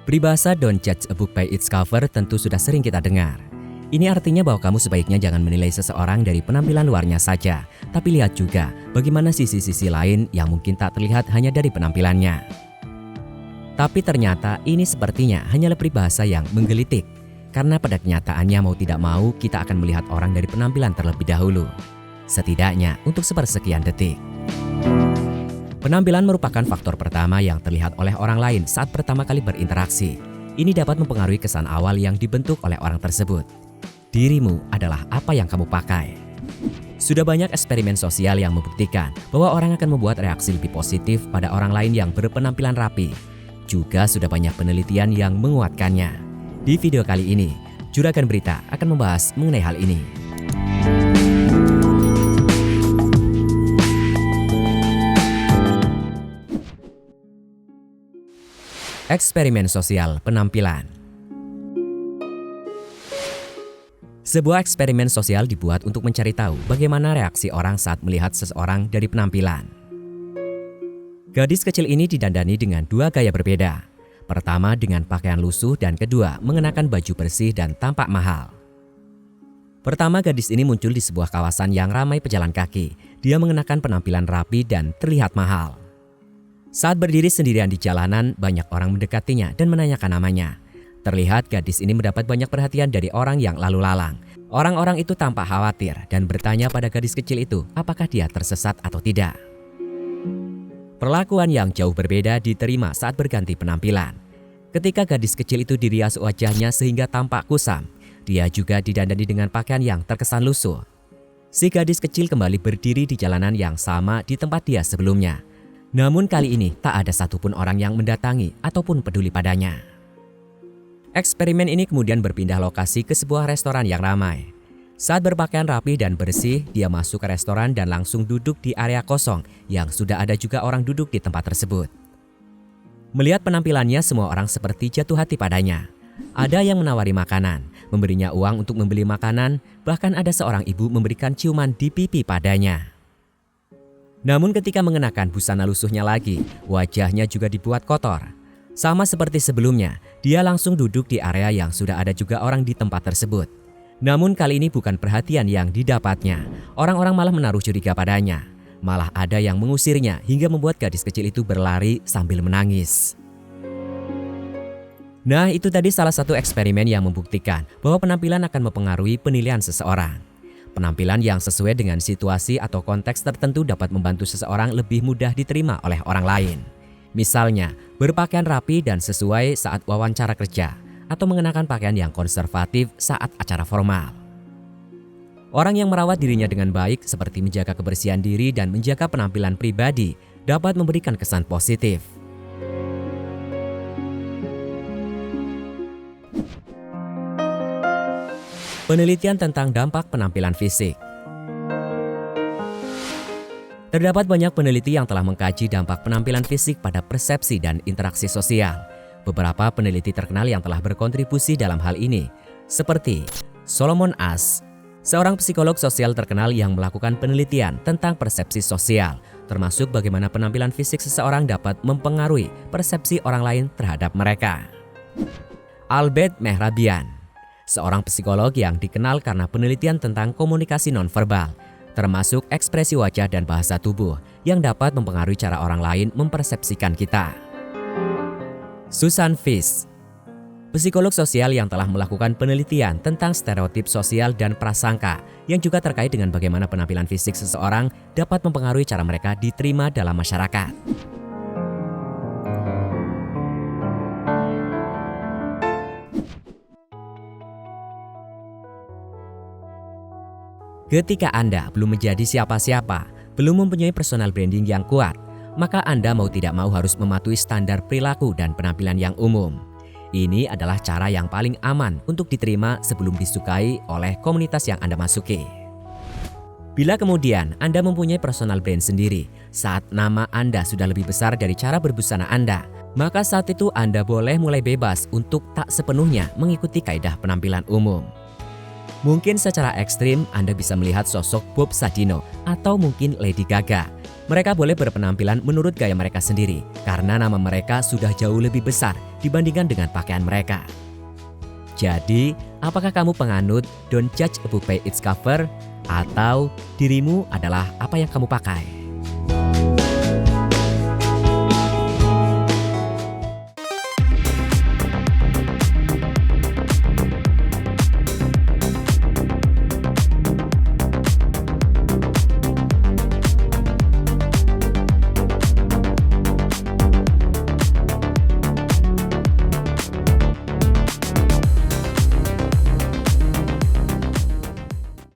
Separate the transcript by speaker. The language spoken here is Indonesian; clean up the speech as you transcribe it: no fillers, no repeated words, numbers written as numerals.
Speaker 1: Peribahasa "Don't judge a book by its cover" tentu sudah sering kita dengar. Ini artinya bahwa kamu sebaiknya jangan menilai seseorang dari penampilan luarnya saja, tapi lihat juga bagaimana sisi-sisi lain yang mungkin tak terlihat hanya dari penampilannya. Tapi ternyata ini sepertinya hanyalah peribahasa yang menggelitik, karena pada kenyataannya mau tidak mau kita akan melihat orang dari penampilan terlebih dahulu, setidaknya untuk sepersekian detik. Penampilan merupakan faktor pertama yang terlihat oleh orang lain saat pertama kali berinteraksi. Ini dapat mempengaruhi kesan awal yang dibentuk oleh orang tersebut. Dirimu adalah apa yang kamu pakai. Sudah banyak eksperimen sosial yang membuktikan bahwa orang akan membuat reaksi lebih positif pada orang lain yang berpenampilan rapi. Juga sudah banyak penelitian yang menguatkannya. Di video kali ini, Juragan Berita akan membahas mengenai hal ini. Eksperimen sosial penampilan. Sebuah eksperimen sosial dibuat untuk mencari tahu bagaimana reaksi orang saat melihat seseorang dari penampilan. Gadis kecil ini didandani dengan dua gaya berbeda. Pertama dengan pakaian lusuh dan kedua mengenakan baju bersih dan tampak mahal. Pertama, gadis ini muncul di sebuah kawasan yang ramai pejalan kaki. Dia mengenakan penampilan rapi dan terlihat mahal. Saat berdiri sendirian di jalanan, banyak orang mendekatinya dan menanyakan namanya. Terlihat gadis ini mendapat banyak perhatian dari orang yang lalu lalang. Orang-orang itu tampak khawatir dan bertanya pada gadis kecil itu apakah dia tersesat atau tidak. Perlakuan yang jauh berbeda diterima saat berganti penampilan. Ketika gadis kecil itu dirias wajahnya sehingga tampak kusam, dia juga didandani dengan pakaian yang terkesan lusuh. Si gadis kecil kembali berdiri di jalanan yang sama di tempat dia sebelumnya. Namun kali ini tak ada satupun orang yang mendatangi ataupun peduli padanya. Eksperimen ini kemudian berpindah lokasi ke sebuah restoran yang ramai. Saat berpakaian rapi dan bersih, dia masuk ke restoran dan langsung duduk di area kosong yang sudah ada juga orang duduk di tempat tersebut. Melihat penampilannya, semua orang seperti jatuh hati padanya. Ada yang menawari makanan, memberinya uang untuk membeli makanan, bahkan ada seorang ibu memberikan ciuman di pipi padanya. Namun ketika mengenakan busana lusuhnya lagi, wajahnya juga dibuat kotor. Sama seperti sebelumnya, dia langsung duduk di area yang sudah ada juga orang di tempat tersebut. Namun kali ini bukan perhatian yang didapatnya. Orang-orang malah menaruh curiga padanya. Malah ada yang mengusirnya hingga membuat gadis kecil itu berlari sambil menangis. Nah, itu tadi salah satu eksperimen yang membuktikan bahwa penampilan akan mempengaruhi penilaian seseorang. Penampilan yang sesuai dengan situasi atau konteks tertentu dapat membantu seseorang lebih mudah diterima oleh orang lain. Misalnya, berpakaian rapi dan sesuai saat wawancara kerja, atau mengenakan pakaian yang konservatif saat acara formal. Orang yang merawat dirinya dengan baik seperti menjaga kebersihan diri dan menjaga penampilan pribadi dapat memberikan kesan positif. Penelitian tentang dampak penampilan fisik. Terdapat banyak peneliti yang telah mengkaji dampak penampilan fisik pada persepsi dan interaksi sosial. Beberapa peneliti terkenal yang telah berkontribusi dalam hal ini, seperti Solomon Asch, seorang psikolog sosial terkenal yang melakukan penelitian tentang persepsi sosial, termasuk bagaimana penampilan fisik seseorang dapat mempengaruhi persepsi orang lain terhadap mereka. Albert Mehrabian, seorang psikolog yang dikenal karena penelitian tentang komunikasi nonverbal, termasuk ekspresi wajah dan bahasa tubuh yang dapat mempengaruhi cara orang lain mempersepsikan kita. Susan Fish, psikolog sosial yang telah melakukan penelitian tentang stereotip sosial dan prasangka yang juga terkait dengan bagaimana penampilan fisik seseorang dapat mempengaruhi cara mereka diterima dalam masyarakat. Ketika Anda belum menjadi siapa-siapa, belum mempunyai personal branding yang kuat, maka Anda mau tidak mau harus mematuhi standar perilaku dan penampilan yang umum. Ini adalah cara yang paling aman untuk diterima sebelum disukai oleh komunitas yang Anda masuki. Bila kemudian Anda mempunyai personal brand sendiri, saat nama Anda sudah lebih besar dari cara berbusana Anda, maka saat itu Anda boleh mulai bebas untuk tak sepenuhnya mengikuti kaidah penampilan umum. Mungkin secara ekstrim Anda bisa melihat sosok Bob Sadino atau mungkin Lady Gaga. Mereka boleh berpenampilan menurut gaya mereka sendiri karena nama mereka sudah jauh lebih besar dibandingkan dengan pakaian mereka. Jadi, apakah kamu penganut don't judge a book by its cover atau dirimu adalah apa yang kamu pakai?